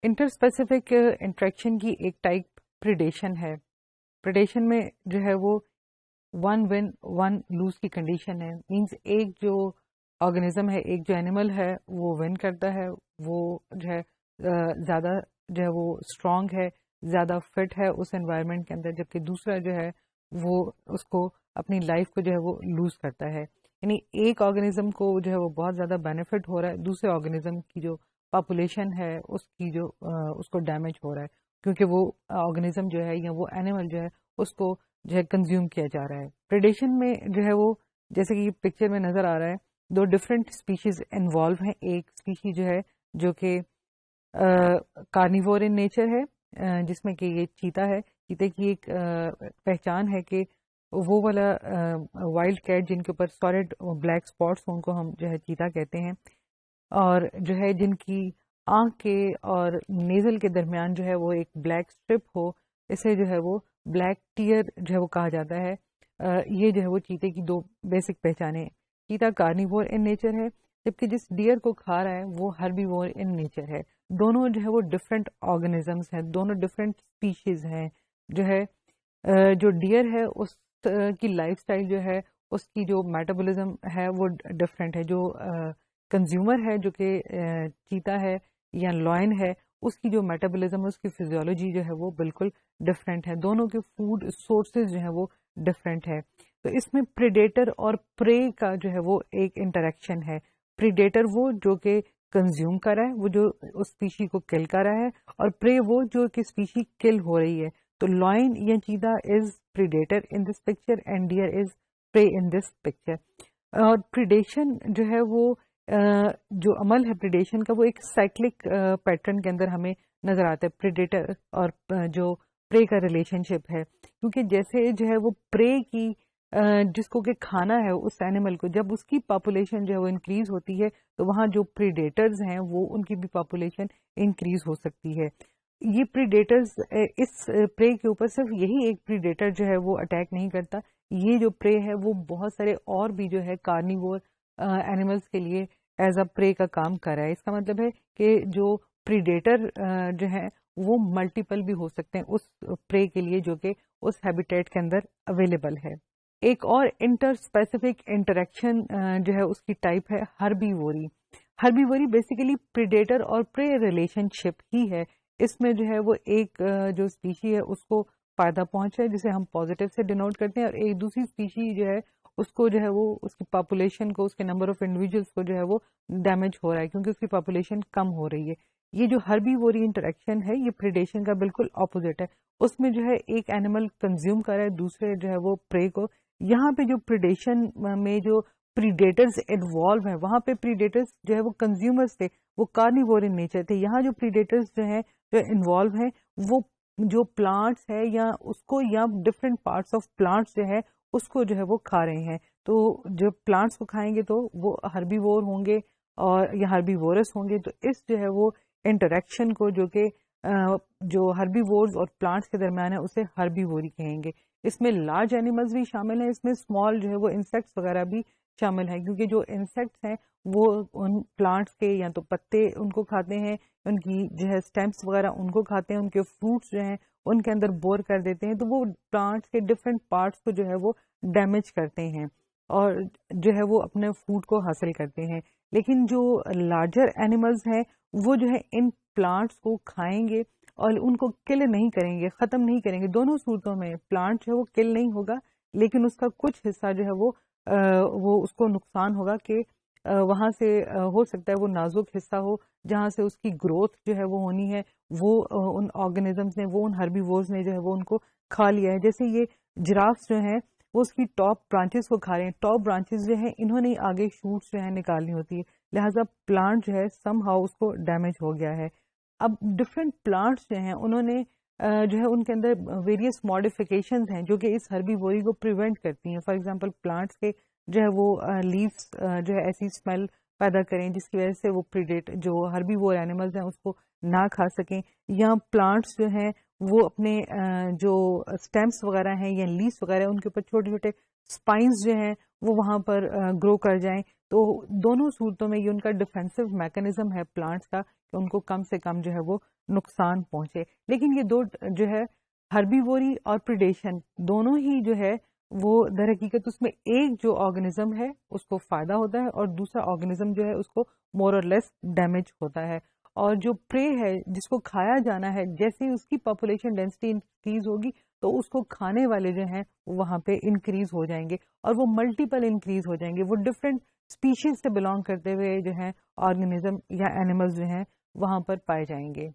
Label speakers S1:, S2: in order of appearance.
S1: Inter specific interaction کی ایک type پریڈیشن ہے. پریڈیشن میں جو ہے وہ ون ون ون لوز کی کنڈیشن ہے. مینس ایک جو آرگنیزم ہے, ایک جو اینیمل ہے وہ ون کرتا ہے, وہ جو ہے زیادہ جو ہے وہ اسٹرانگ ہے, زیادہ فٹ ہے اس انوائرمنٹ کے اندر, جبکہ دوسرا جو ہے وہ اس کو اپنی لائف کو جو ہے وہ لوز کرتا ہے. یعنی ایک آرگنیزم کو جو ہے وہ بہت زیادہ بینیفٹ ہو رہا ہے, دوسرے آرگنیزم کی جو پاپولیشن ہے اس کی جو اس کو ڈیمیج ہو رہا ہے, کیونکہ وہ آرگنیزم جو ہے یا وہ اینیمل جو ہے اس کو جو ہے کنزیوم کیا جا رہا ہے. پریڈیشن میں جو ہے وہ جیسے کہ پکچر میں نظر آ رہا ہے, دو ڈفرینٹ اسپیشیز انوالو ہیں. ایک اسپیشی جو ہے جو کہ کارنیور ان نیچر ہے, جس میں کہ یہ چیتا ہے. چیتے کی ایک پہچان ہے کہ وہ والا وائلڈ کیٹ جن کے اوپر سالڈ بلیک اسپاٹس ان کو ہم جو ہے چیتا کہتے ہیں, اور جو ہے جن کی آنکھ کے اور نیزل کے درمیان جو ہے وہ ایک بلیک اسٹرپ ہو, اسے جو ہے وہ بلیک ٹیئر جو ہے وہ کہا جاتا ہے. یہ جو ہے وہ چیتے کی دو بیسک پہچانیں. چیتا کارنیور ان نیچر ہے, جبکہ جس ڈیئر کو کھا رہا ہے وہ ہربیور ان نیچر ہے. دونوں جو ہے وہ ڈفرینٹ آرگنیزمس ہیں, دونوں ڈفرینٹ اسپیشیز ہیں. جو ہے جو ڈیئر ہے اس کی لائف اسٹائل جو ہے, اس کی جو میٹابولزم ہے وہ ڈفرینٹ ہے. جو کنزیومر ہے جو کہ چیتا ہے یا لائن ہے, اس کی جو میٹابولزم, اس کی فزیولوجی جو ہے وہ بالکل ڈفرینٹ ہے. دونوں کے فوڈ سورسز جو ہے وہ ڈفرینٹ ہے. تو اس میں پریڈیٹر اور پرے کا جو ہے وہ ایک انٹریکشن ہے. پریڈیٹر وہ جو کہ کنزیوم کر رہا ہے, وہ جو اس اسپیشی کو کل کر رہا ہے, اور پرے وہ جو کہ اسپیشی کل ہو رہی ہے. تو لائن یا cheetah is predator in this picture and deer is prey in this picture. اور پریڈیشن جو ہے وہ جو عمل ہے پریڈیشن کا, وہ ایک سائیکلک پیٹرن کے اندر ہمیں نظر آتا ہے. پریڈیٹر اور جو پرے کا ریلیشن شپ ہے, کیونکہ جیسے جو ہے وہ پرے کی جس کو کہ کھانا ہے اس اینیمل کو, جب اس کی پاپولیشن جو ہے وہ انکریز ہوتی ہے تو وہاں جو پریڈیٹرز ہیں وہ ان کی بھی پاپولیشن انکریز ہو سکتی ہے. یہ پریڈیٹرز اس پرے کے اوپر صرف یہی ایک پریڈیٹر جو ہے وہ اٹیک نہیں کرتا, یہ جو پرے ہے وہ بہت سارے اور بھی جو ہے کارنیور اینیملز کے لیے ایز اے پرے کا کام کر رہا ہے. اس کا مطلب ہے کہ جو پریڈیٹر جو ہے وہ ملٹیپل بھی ہو سکتے ہیں اس پرے کے لیے جو کہ اس ہیبیٹیٹ کے اندر اویلیبل ہے. ایک اور انٹر اسپیسیفک انٹریکشن جو ہے اس کی ٹائپ ہے ہربیوری. ہربیوری بیسیکلی پریڈیٹر اور پرے ریلیشن شپ ہی ہے. اس میں جو ہے وہ ایک جو اسپیشی ہے اس کو فائدہ پہنچا ہے جسے ہم پازیٹیو سے ڈینوٹ کرتے ہیں, اور ایک دوسری اسپیشی جو ہے اس کو جو ہے وہ اس کی پاپولیشن کو, اس کے نمبر آف انڈیویجولس کو جو ہے وہ ڈیمیج ہو رہا ہے کیونکہ اس کی پاپولیشن کم ہو رہی ہے. یہ جو ہربیوری انٹریکشن ہے یہ پریڈیشن کا بالکل اپوزٹ ہے. اس میں جو ہے ایک اینیمل کنزیوم کر رہا ہے دوسرے جو ہے وہ پرے کو. یہاں پہ جو پریڈیشن میں جو پریڈیٹرز انوالو ہیں, وہاں پہ پریڈیٹرز جو ہے وہ کنزیومرز تھے, وہ کارنیور ان نیچر تھے. یہاں جو پریڈیٹرز جو ہیں جو انوالو ہیں وہ جو پلانٹس ہے یا اس کو یا ڈفرینٹ پارٹس آف پلانٹس جو ہے اس کو جو ہے وہ کھا رہے ہیں. تو جو پلانٹس کو کھائیں گے تو وہ ہربیوور ہوں گے اور یا ہربیورس ہوں گے. تو اس جو ہے وہ انٹریکشن کو جو کہ جو ہربیورز اور پلانٹس کے درمیان ہے اسے ہربیوری کہیں گے. اس میں لارج اینیملز بھی شامل ہیں, اس میں اسمال جو ہے وہ انسیکٹس وغیرہ بھی شامل ہیں, کیونکہ جو انسیکٹس ہیں وہ ان پلانٹس کے یا تو پتے ان کو کھاتے ہیں, ان کی جو ہے اسٹیمپس وغیرہ ان کو کھاتے ہیں, ان کے فروٹس جو ہیں ان کے اندر بور کر دیتے ہیں. تو وہ پلانٹس کے ڈفرینٹ پارٹس کو جو ہے وہ ڈیمیج کرتے ہیں اور جو ہے وہ اپنے فوڈ کو حاصل کرتے ہیں. لیکن جو لارجر اینیملز ہیں وہ جو ہے ان پلانٹس کو کھائیں گے اور ان کو کل نہیں کریں گے, ختم نہیں کریں گے. دونوں صورتوں میں پلانٹ جو ہے وہ کل نہیں ہوگا, لیکن اس کا کچھ حصہ جو ہے وہ اس کو نقصان ہوگا کہ وہاں سے ہو سکتا ہے وہ نازک حصہ ہو جہاں سے اس کی گروتھ جو ہے وہ ہونی ہے, وہ ان آرگنیزمز نے, وہ ان ہربیورز نے جو ہے وہ ان کو کھا لیا ہے. جیسے یہ جرافس جو ہیں وہ اس کی ٹاپ برانچز کو کھا رہے ہیں. ٹاپ برانچز جو ہیں انہوں نے آگے شوٹس جو ہے نکالنی ہوتی ہے, لہٰذا پلانٹ جو ہے سم ہاؤ اس کو ڈیمیج ہو گیا ہے. اب ڈفرینٹ پلانٹس جو ہیں انہوں نے جو ہے ان کے اندر ویریس ماڈیفیکیشنز ہیں جو کہ اس ہربیوری کو پریونٹ کرتی ہیں. فار ایگزامپل پلانٹس کے جو ہے وہ لیوس جو ہے ایسی اسمیل پیدا کریں جس کی وجہ سے وہ پریڈیٹ جو ہربیوور اینیملز ہیں اس کو نہ کھا سکیں, یا پلانٹس جو ہیں وہ اپنے جو اسٹیمس وغیرہ ہیں یا لیوس وغیرہ ان کے اوپر چھوٹے چھوٹے اسپائنس جو ہیں وہ وہاں پر گرو کر جائیں. تو دونوں صورتوں میں یہ ان کا ڈیفینسو میکانزم ہے پلانٹس کا کہ ان کو کم سے کم جو ہے وہ نقصان پہنچے. لیکن یہ دو جو ہے ہربیوری اور پریڈیشن دونوں ہی جو ہے وہ در حقیقت اس میں ایک جو آرگنزم ہے اس کو فائدہ ہوتا ہے اور دوسرا آرگنزم جو ہے اس کو مور اور لیس ڈیمیج ہوتا ہے. اور جو پرے ہے جس کو کھایا جانا ہے جیسے اس کی پاپولیشن ڈینسٹی انکریز ہوگی تو اس کو کھانے والے جو ہیں وہاں پہ انکریز ہو جائیں گے اور وہ ملٹیپل انکریز ہو جائیں گے. وہ ڈفرینٹ اسپیشیز سے بلانگ کرتے ہوئے جو ہیں آرگنزم یا اینیملز جو ہیں وہاں پر پائے جائیں گے.